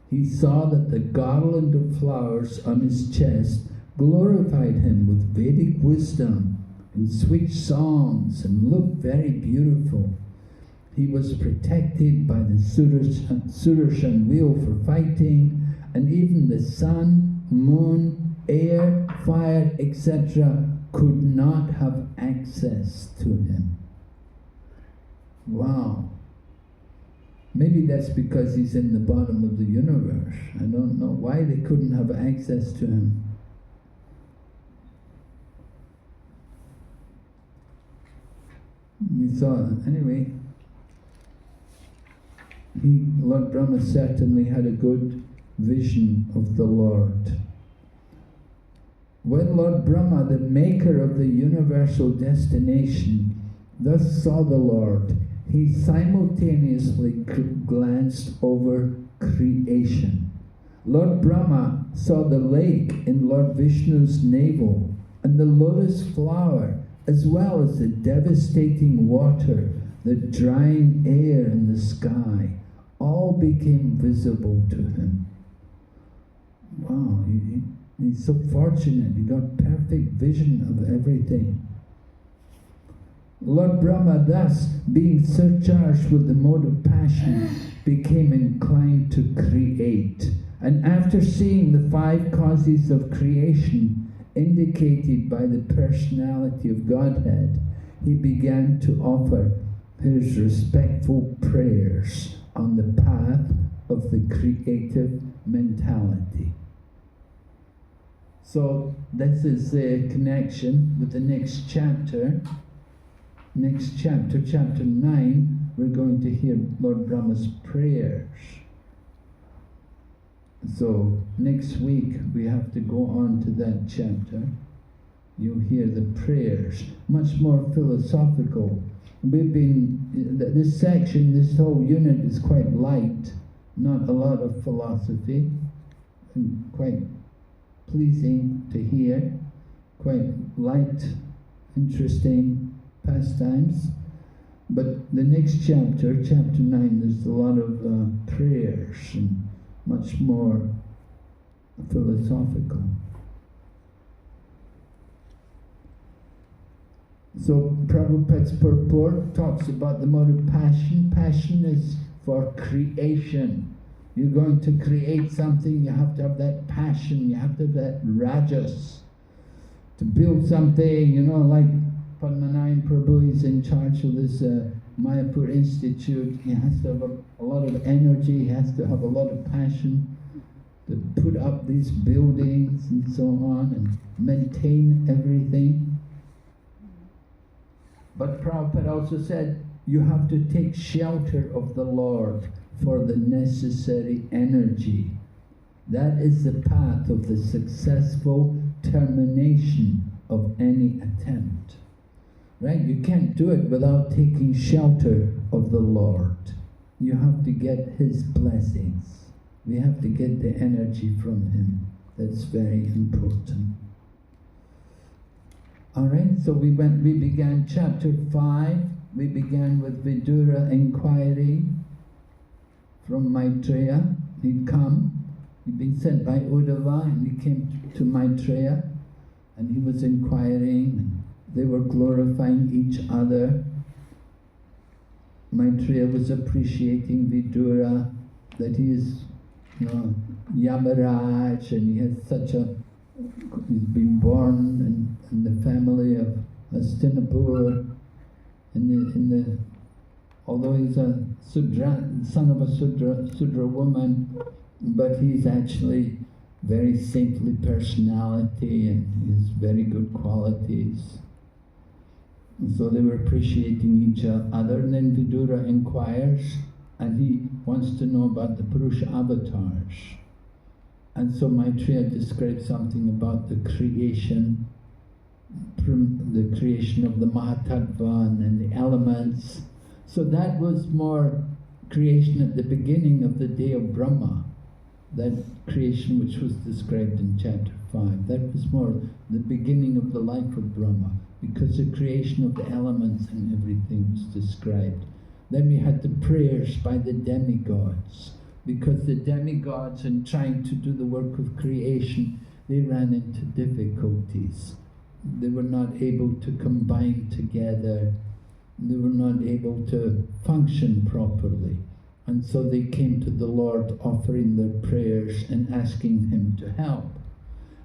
He saw that the garland of flowers on his chest glorified him with Vedic wisdom and sweet songs and looked very beautiful. He was protected by the Sudarshan wheel for fighting, and even the sun, moon, air, fire, etc. could not have access to him. Wow. Maybe that's because he's in the bottom of the universe. I don't know why they couldn't have access to him. We saw, anyway, Lord Brahma certainly had a good vision of the Lord. When Lord Brahma, the maker of the universal destination, thus saw the Lord, he simultaneously glanced over creation. Lord Brahma saw the lake in Lord Vishnu's navel and the lotus flower, as well as the devastating water, the drying air in the sky, all became visible to him. Wow, he's so fortunate, he got perfect vision of everything. Lord Brahma thus, being surcharged with the mode of passion, became inclined to create. And after seeing the 5 causes of creation indicated by the personality of Godhead, he began to offer his respectful prayers on the path of the creative mentality. So this is the connection with the next chapter. Next chapter, chapter 9, we're going to hear Lord Brahma's prayers. So next week we have to go on to that chapter. You'll hear the prayers, much more philosophical. This section, this whole unit is quite light, not a lot of philosophy, and quite pleasing to hear, quite light, interesting pastimes. But the next chapter, chapter 9, there's a lot of prayers and much more philosophical. So Prabhupada's purport talks about the mode of passion. Passion is for creation. You're going to create something, you have to have that passion, you have to have that rajas. To build something, you know, like Padmanabhan Prabhu is in charge of this Mayapur Institute. He has to have a lot of energy, he has to have a lot of passion to put up these buildings and so on and maintain everything. But Prabhupada also said, you have to take shelter of the Lord for the necessary energy. That is the path of the successful termination of any attempt. Right? You can't do it without taking shelter of the Lord. You have to get His blessings. We have to get the energy from Him. That's very important. Alright, so we began chapter 5. We began with Vidura inquiry from Maitreya. He'd come, he'd been sent by Uddhava, and he came to Maitreya, and he was inquiring, and they were glorifying each other. Maitreya was appreciating Vidura, that he is, you know, Yamaraj, and he has he's been born in the family of Hastinapur, although he's a son of a Sudra woman, but he's actually very saintly personality and he has very good qualities. And so they were appreciating each other, and then Vidura inquires, and he wants to know about the Purusha avatars. And so Maitreya describes something about the creation of the Mahatattva and the elements. So that was more creation at the beginning of the day of Brahma. That creation which was described in chapter 5. That was more the beginning of the life of Brahma, because the creation of the elements and everything was described. Then we had the prayers by the demigods, because the demigods, in trying to do the work of creation, they ran into difficulties. They were not able to combine together. They were not able to function properly. And so they came to the Lord offering their prayers and asking Him to help.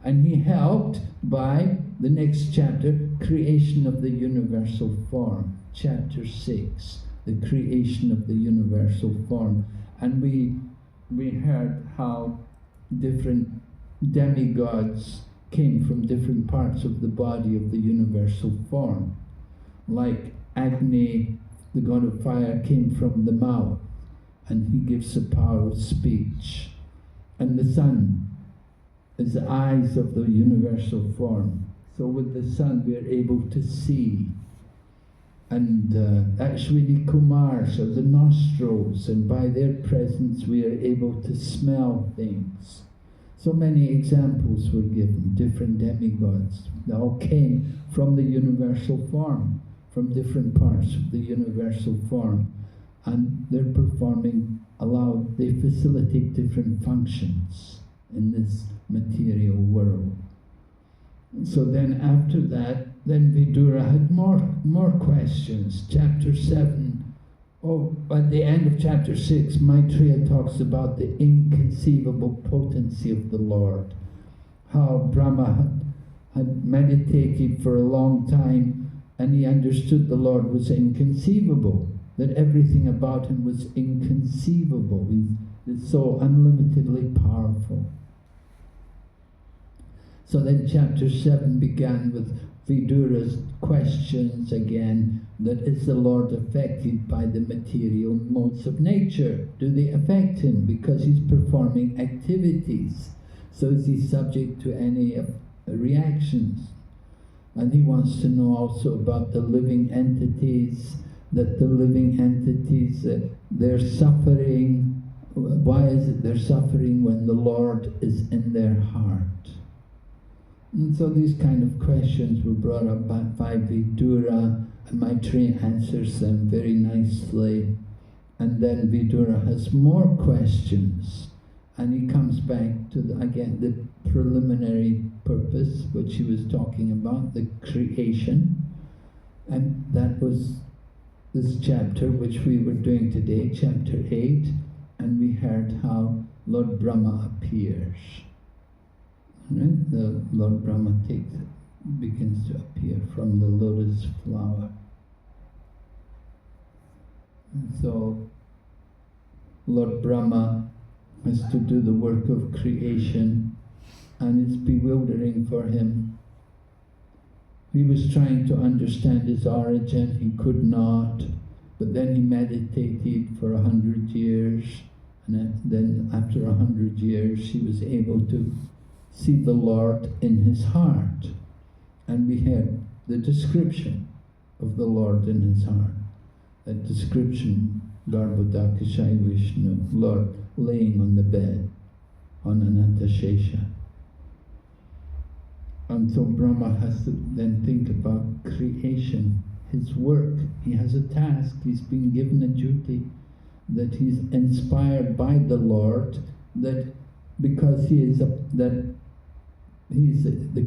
And He helped by, the next chapter, creation of the universal form, chapter 6. the creation of the universal form. And we heard how different demigods came from different parts of the body of the universal form. Like Agni, the god of fire, came from the mouth, and he gives the power of speech. And the sun is the eyes of the universal form. So with the sun we are able to see. And Ashwini Kumars are the nostrils, and by their presence we are able to smell things. So many examples were given, different demigods. They all came from the universal form, from different parts of the universal form. And they're performing, they facilitate different functions in this material world. So then after that, then Vidura had more questions. Chapter 7, at the end of chapter 6, Maitreya talks about the inconceivable potency of the Lord. How Brahma had meditated for a long time, and he understood the Lord was inconceivable, that everything about him was inconceivable. He's so unlimitedly powerful. So then chapter 7 began with Vidura's questions again, that is the Lord affected by the material modes of nature? Do they affect him because he's performing activities? So is he subject to any reactions? And he wants to know also about the living entities, that the living entities, they're suffering. Why is it they're suffering when the Lord is in their heart? And so these kind of questions were brought up by Vidura, and Maitreya answers them very nicely. And then Vidura has more questions, and he comes back to, again, the preliminary purpose, which he was talking about, the creation. And that was this chapter which we were doing today, chapter 8, and we heard how Lord Brahma appears. Right? The Lord Brahma begins to appear from the lotus flower. And so Lord Brahma has to do the work of creation, and it's bewildering for him. He was trying to understand his origin, he could not, but then he meditated for 100 years, and then after 100 years he was able to see the Lord in his heart. And we heard the description of the Lord in his heart. That description, Garbhodakashai Vishnu, Lord laying on the bed, on Anantashesha. And so Brahma has to then think about creation, his work. He has a task, he's been given a duty, that he's inspired by the Lord, that because he's the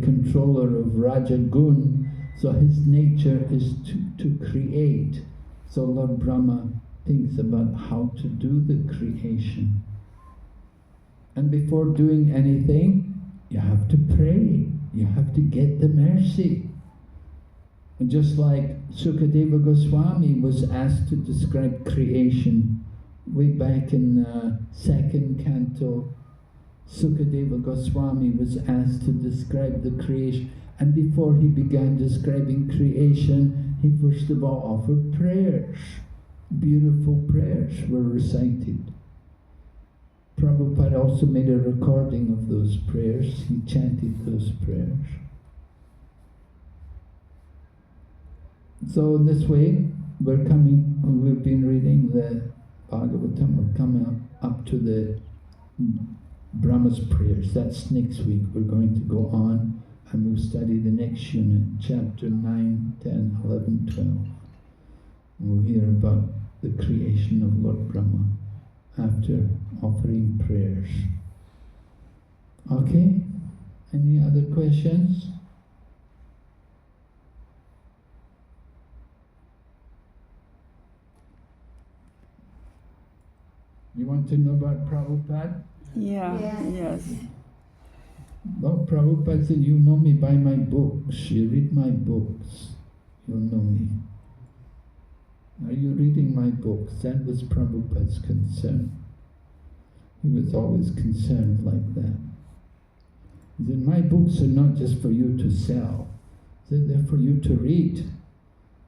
controller of Rajagun, so his nature is to create. So Lord Brahma thinks about how to do the creation. And before doing anything, you have to pray. You have to get the mercy. And just like Sukadeva Goswami was asked to describe creation way back in second canto, Sukadeva Goswami was asked to describe the creation, and before he began describing creation, he first of all offered prayers. Beautiful prayers were recited. Prabhupada also made a recording of those prayers. He chanted those prayers. So in this way, we've been reading the Bhagavatam, we're coming up to the Brahma's prayers. That's next week. We're going to go on and we'll study the next unit, chapter 9, 10, 11, 12. We'll hear about the creation of Lord Brahma after offering prayers. Okay? Any other questions? You want to know about Prabhupada? Yeah, yes. Well, Prabhupada said, you know me by my books. You read my books, you'll know me. Are you reading my books? That was Prabhupada's concern. He was always concerned like that. He said, my books are not just for you to sell. He said, they're for you to read.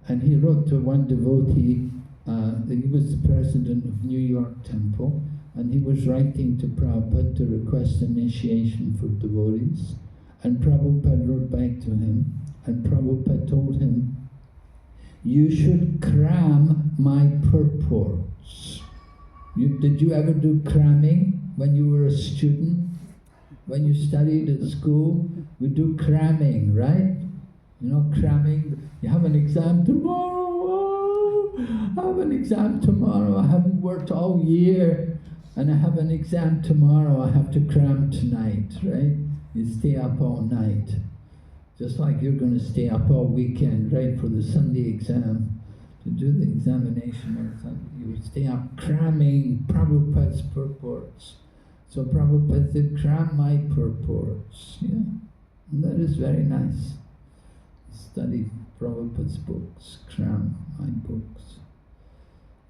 And he wrote to one devotee, he was the president of New York Temple, and he was writing to Prabhupada to request initiation for devotees. And Prabhupada wrote back to him, and Prabhupada told him, you should cram my purports. Did you ever do cramming when you were a student? When you studied at school, we do cramming, right? You know, cramming, you have an exam tomorrow, oh, I have an exam tomorrow, I haven't worked all year, and I have an exam tomorrow, I have to cram tonight, right? You stay up all night. Just like you're going to stay up all weekend, right, for the Sunday exam, to do the examination or something. You would stay up cramming Prabhupada's purports. So Prabhupada said, cram my purports. Yeah, and that is very nice. Study Prabhupada's books, cram my books.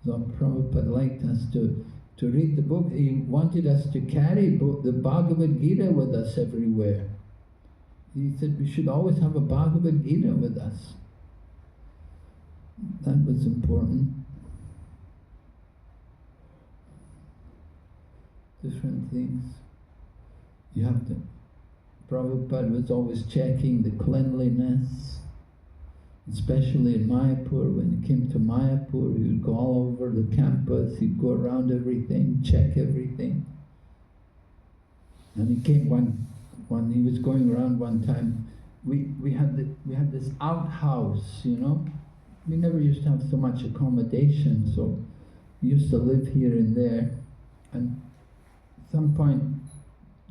So Prabhupada liked us to read the book. He wanted us to carry the Bhagavad Gita with us everywhere. He said we should always have a Bhagavad Gita with us. That was important. Different things. You have to. Prabhupada was always checking the cleanliness, especially in Mayapur. When he came to Mayapur, he would go all over the campus, he'd go around everything, check everything. And he came when he was going around one time, we had this outhouse, you know. We never used to have so much accommodation, so we used to live here and there. And at some point,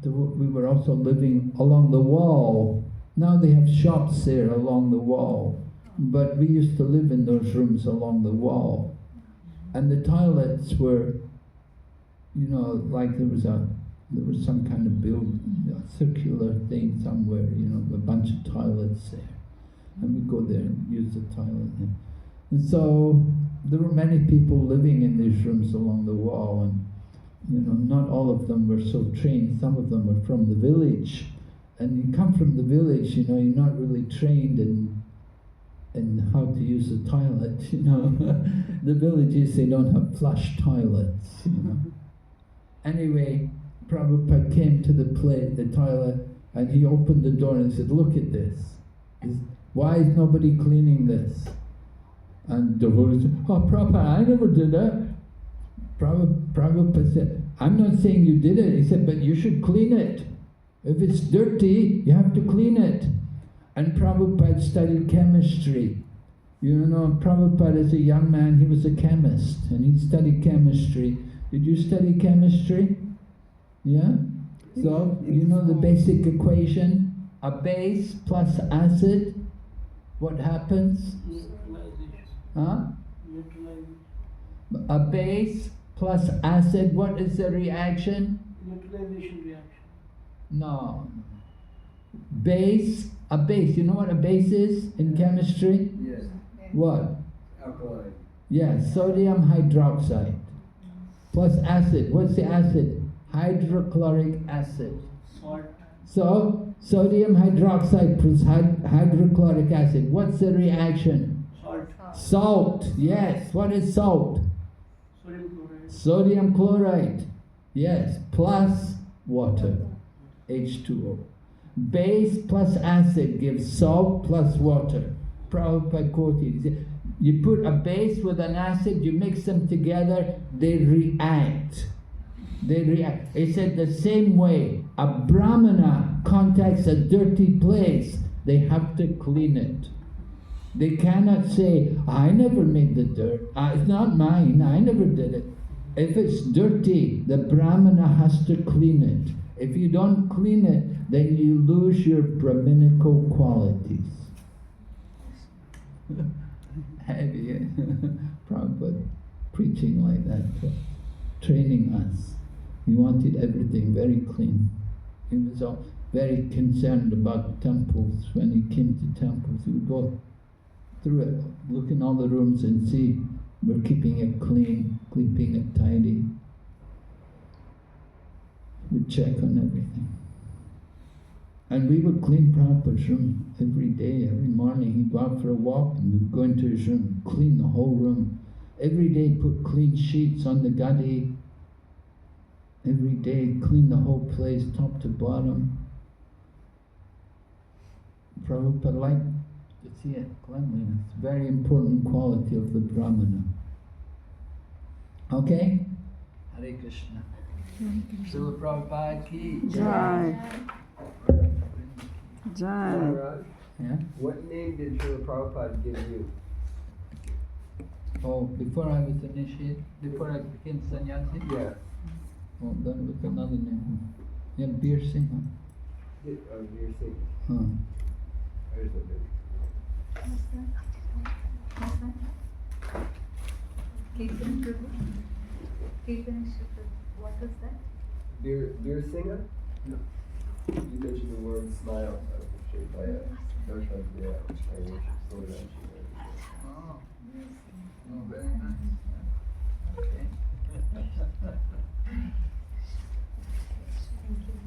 we were also living along the wall. Now they have shops there along the wall, but we used to live in those rooms along the wall. And the toilets were, you know, like there was some kind of building, a circular thing somewhere, you know, a bunch of toilets there. And we'd go there and use the toilet. And so there were many people living in these rooms along the wall, and you know, not all of them were so trained. Some of them were from the village. And you come from the village, you know, you're not really trained in how to use the toilet, you know. The villages, they don't have flush toilets, you know. Anyway, Prabhupada came to the toilet, and he opened the door and said, look at this. Why is nobody cleaning this? And the devotee said, oh, Prabhupada, I never did that. Prabhupada said, I'm not saying you did it. He said, but you should clean it. If it's dirty, you have to clean it. And Prabhupada studied chemistry. You know, Prabhupada as a young man, he was a chemist, and he studied chemistry. Did you study chemistry? Yeah? So, you know the basic equation? A base plus acid, what happens? Huh? A base plus acid, what is the reaction? Neutralization reaction. No. Base, a base, you know what a base is in chemistry? Yes. What? Alkali. Yes, sodium hydroxide. Plus acid, what's the acid? Hydrochloric acid. Salt. So, sodium hydroxide plus hydrochloric acid, what's the reaction? Salt. Salt, yes, what is salt? Sodium chloride. Sodium chloride, yes, plus water, H2O. Base plus acid gives salt plus water. Prabhupada quoted, he said, you put a base with an acid, you mix them together, they react. They react. He said the same way, a brahmana contacts a dirty place, they have to clean it. They cannot say, I never made the dirt, it's not mine, I never did it. If it's dirty, the brahmana has to clean it. If you don't clean it, then you lose your brahminical qualities. Heavy, eh? Prabhupada preaching like that, training us. He wanted everything very clean. He was all very concerned about temples. When he came to temples, he would go through it, look in all the rooms and see We're keeping it clean, keeping it tidy. We check on everything. And we would clean Prabhupada's room every day, every morning. He'd go out for a walk and we'd go into his room, clean the whole room. Every day put clean sheets on the gadi. Every day clean the whole place, top to bottom. Prabhupada liked to see it, cleanliness. Very important quality of the Brahmana. Okay? Hare Krishna. Srila Prabhupada ki Jai. Jai. Maharaj, Yeah? what name did Srila Prabhupada give you? Oh, before I was initiated, before I became sannyasi? Yeah. Oh, then with another name. Yeah, Bir Singh. You're saying. Huh. There's a bit. Kirtan Prabhu? Kirtan Prabhu. What was that? Beer singer? No. You mentioned the word smile. I was shaped by a darshan. Yeah, I worship Sodashi. Oh. Oh, very nice. Okay. Thank you.